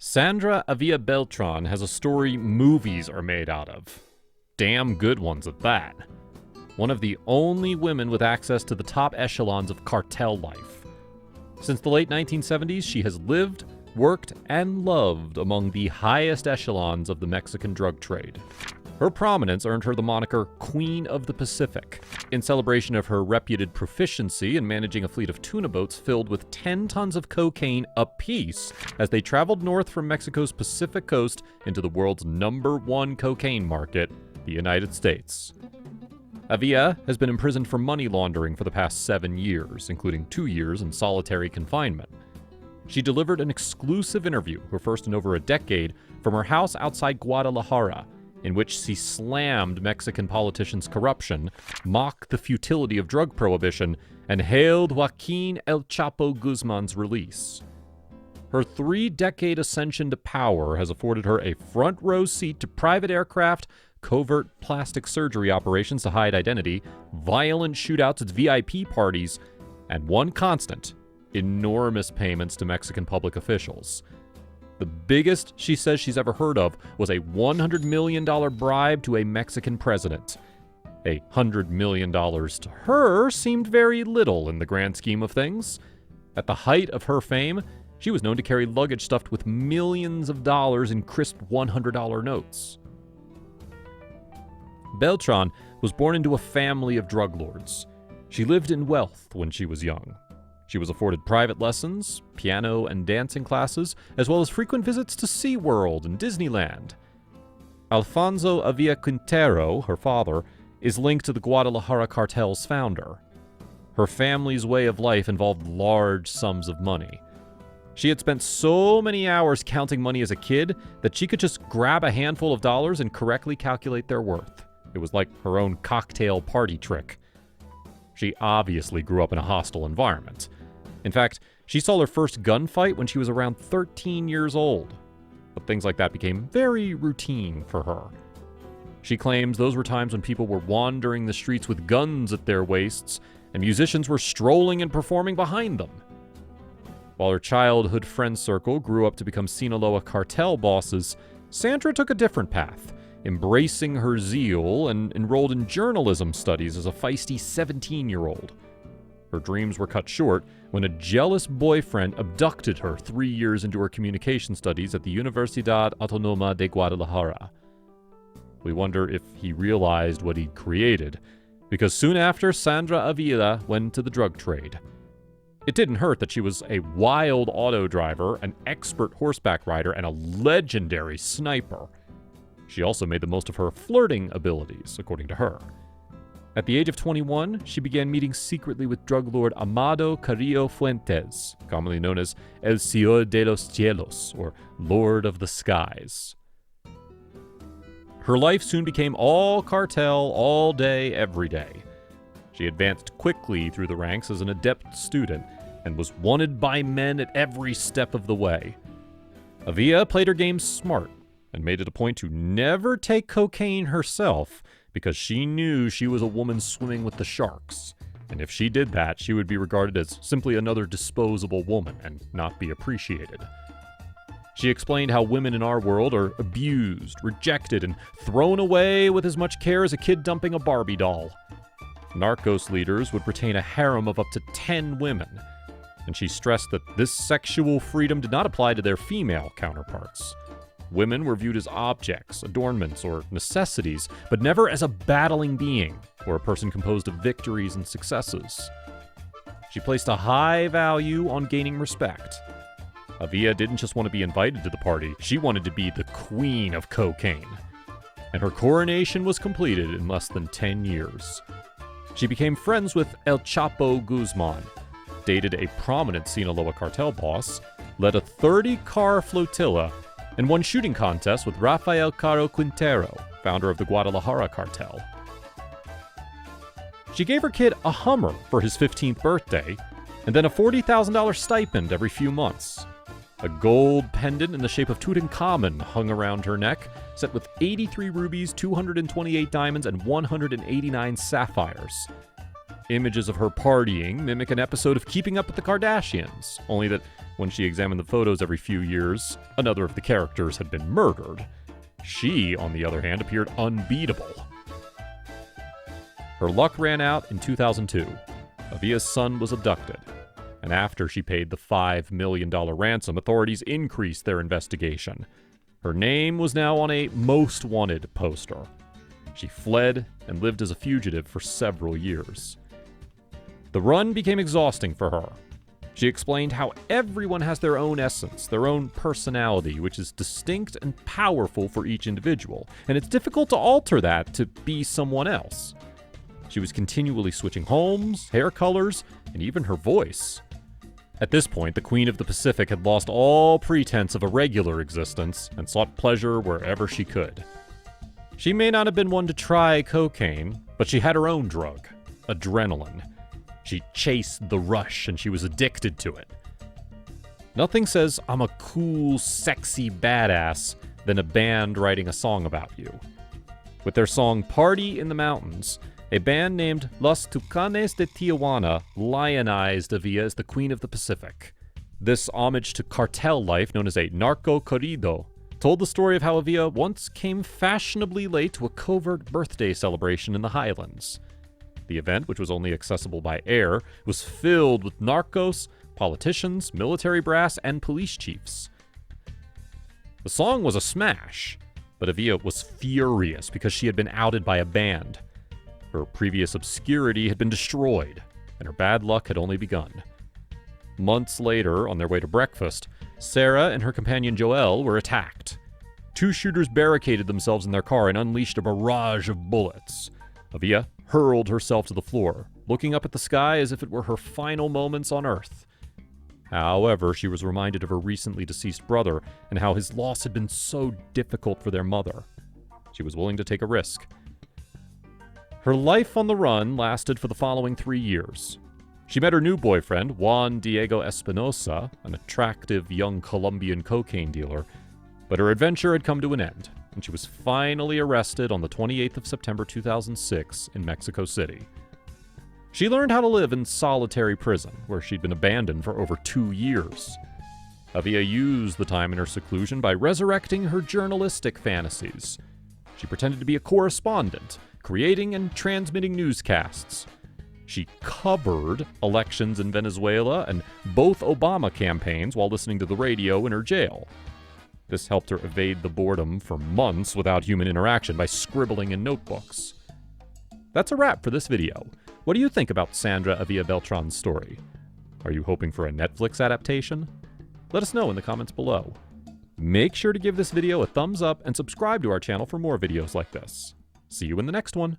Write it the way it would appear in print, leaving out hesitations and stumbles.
Sandra Ávila Beltrán has a story movies are made out of. Damn good ones at that. One of the only women with access to the top echelons of cartel life. Since the late 1970s, she has lived, worked, and loved among the highest echelons of the Mexican drug trade. Her prominence earned her the moniker Queen of the Pacific, in celebration of her reputed proficiency in managing a fleet of tuna boats filled with 10 tons of cocaine apiece as they traveled north from Mexico's Pacific coast into the world's #1 cocaine market, the United States. Ávila has been imprisoned for money laundering for the past 7 years, including 2 years in solitary confinement. She delivered an exclusive interview, her first in over a decade, from her house outside Guadalajara, in which she slammed Mexican politicians' corruption, mocked the futility of drug prohibition, and hailed Joaquin El Chapo Guzman's release. Her 3-decade ascension to power has afforded her a front-row seat to private aircraft, covert plastic surgery operations to hide identity, violent shootouts at VIP parties, and one constant: enormous payments to Mexican public officials. The biggest she says she's ever heard of was a $100 million bribe to a Mexican president. $100 million to her seemed very little in the grand scheme of things. At the height of her fame, she was known to carry luggage stuffed with millions of dollars in crisp $100 notes. Beltrán was born into a family of drug lords. She lived in wealth when she was young. She was afforded private lessons, piano and dancing classes, as well as frequent visits to SeaWorld and Disneyland. Alfonso Avila Quintero, her father, is linked to the Guadalajara cartel's founder. Her family's way of life involved large sums of money. She had spent so many hours counting money as a kid that she could just grab a handful of dollars and correctly calculate their worth. It was like her own cocktail party trick. She obviously grew up in a hostile environment. In fact, she saw her first gunfight when she was around 13 years old. But things like that became very routine for her. She claims those were times when people were wandering the streets with guns at their waists, and musicians were strolling and performing behind them. While her childhood friend circle grew up to become Sinaloa cartel bosses, Sandra took a different path, embracing her zeal and enrolled in journalism studies as a feisty 17-year-old. Her dreams were cut short when a jealous boyfriend abducted her 3 years into her communication studies at the Universidad Autónoma de Guadalajara. We wonder if he realized what he'd created, because soon after, Sandra Ávila went to the drug trade. It didn't hurt that she was a wild auto driver, an expert horseback rider, and a legendary sniper. She also made the most of her flirting abilities, according to her. At the age of 21, she began meeting secretly with drug lord Amado Carrillo Fuentes, commonly known as El Señor de los Cielos, or Lord of the Skies. Her life soon became all cartel, all day, every day. She advanced quickly through the ranks as an adept student, and was wanted by men at every step of the way. Ávila played her game smart, and made it a point to never take cocaine herself, because she knew she was a woman swimming with the sharks, and if she did that, she would be regarded as simply another disposable woman and not be appreciated. She explained how women in our world are abused, rejected, and thrown away with as much care as a kid dumping a Barbie doll. Narcos leaders would retain a harem of up to 10 women, and she stressed that this sexual freedom did not apply to their female counterparts. Women were viewed as objects, adornments, or necessities, but never as a battling being, or a person composed of victories and successes. She placed a high value on gaining respect. Ávila didn't just want to be invited to the party, she wanted to be the queen of cocaine. And her coronation was completed in less than 10 years. She became friends with El Chapo Guzman, dated a prominent Sinaloa cartel boss, led a 30-car flotilla, and won shooting contests with Rafael Caro Quintero, founder of the Guadalajara cartel. She gave her kid a Hummer for his 15th birthday, and then a $40,000 stipend every few months. A gold pendant in the shape of Tutankhamun hung around her neck, set with 83 rubies, 228 diamonds, and 189 sapphires. Images of her partying mimic an episode of Keeping Up with the Kardashians, only that when she examined the photos every few years, another of the characters had been murdered. She, on the other hand, appeared unbeatable. Her luck ran out in 2002. Avia's son was abducted, and after she paid the $5 million ransom, authorities increased their investigation. Her name was now on a most wanted poster. She fled and lived as a fugitive for several years. The run became exhausting for her. She explained how everyone has their own essence, their own personality, which is distinct and powerful for each individual, and it's difficult to alter that to be someone else. She was continually switching homes, hair colors, and even her voice. At this point, the Queen of the Pacific had lost all pretense of a regular existence and sought pleasure wherever she could. She may not have been one to try cocaine, but she had her own drug, adrenaline. She chased the rush, and she was addicted to it. Nothing says, "I'm a cool, sexy badass," than a band writing a song about you. With their song Party in the Mountains, a band named Los Tucanes de Tijuana lionized Avila as the Queen of the Pacific. This homage to cartel life, known as a narco corrido, told the story of how Avila once came fashionably late to a covert birthday celebration in the Highlands. The event, which was only accessible by air, was filled with narcos, politicians, military brass, and police chiefs. The song was a smash, but Avila was furious because she had been outed by a band. Her previous obscurity had been destroyed, and her bad luck had only begun. Months later, on their way to breakfast, Sarah and her companion Joelle were attacked. Two shooters barricaded themselves in their car and unleashed a barrage of bullets. Avila hurled herself to the floor, looking up at the sky as if it were her final moments on Earth. However, she was reminded of her recently deceased brother and how his loss had been so difficult for their mother. She was willing to take a risk. Her life on the run lasted for the following 3 years. She met her new boyfriend, Juan Diego Espinosa, an attractive young Colombian cocaine dealer, but her adventure had come to an end, and she was finally arrested on the 28th of September 2006 in Mexico City. She learned how to live in solitary prison, where she'd been abandoned for over 2 years. Avila used the time in her seclusion by resurrecting her journalistic fantasies. She pretended to be a correspondent, creating and transmitting newscasts. She covered elections in Venezuela and both Obama campaigns while listening to the radio in her jail. This helped her evade the boredom for months without human interaction by scribbling in notebooks. That's a wrap for this video. What do you think about Sandra Ávila Beltrán's story? Are you hoping for a Netflix adaptation? Let us know in the comments below. Make sure to give this video a thumbs up and subscribe to our channel for more videos like this. See you in the next one.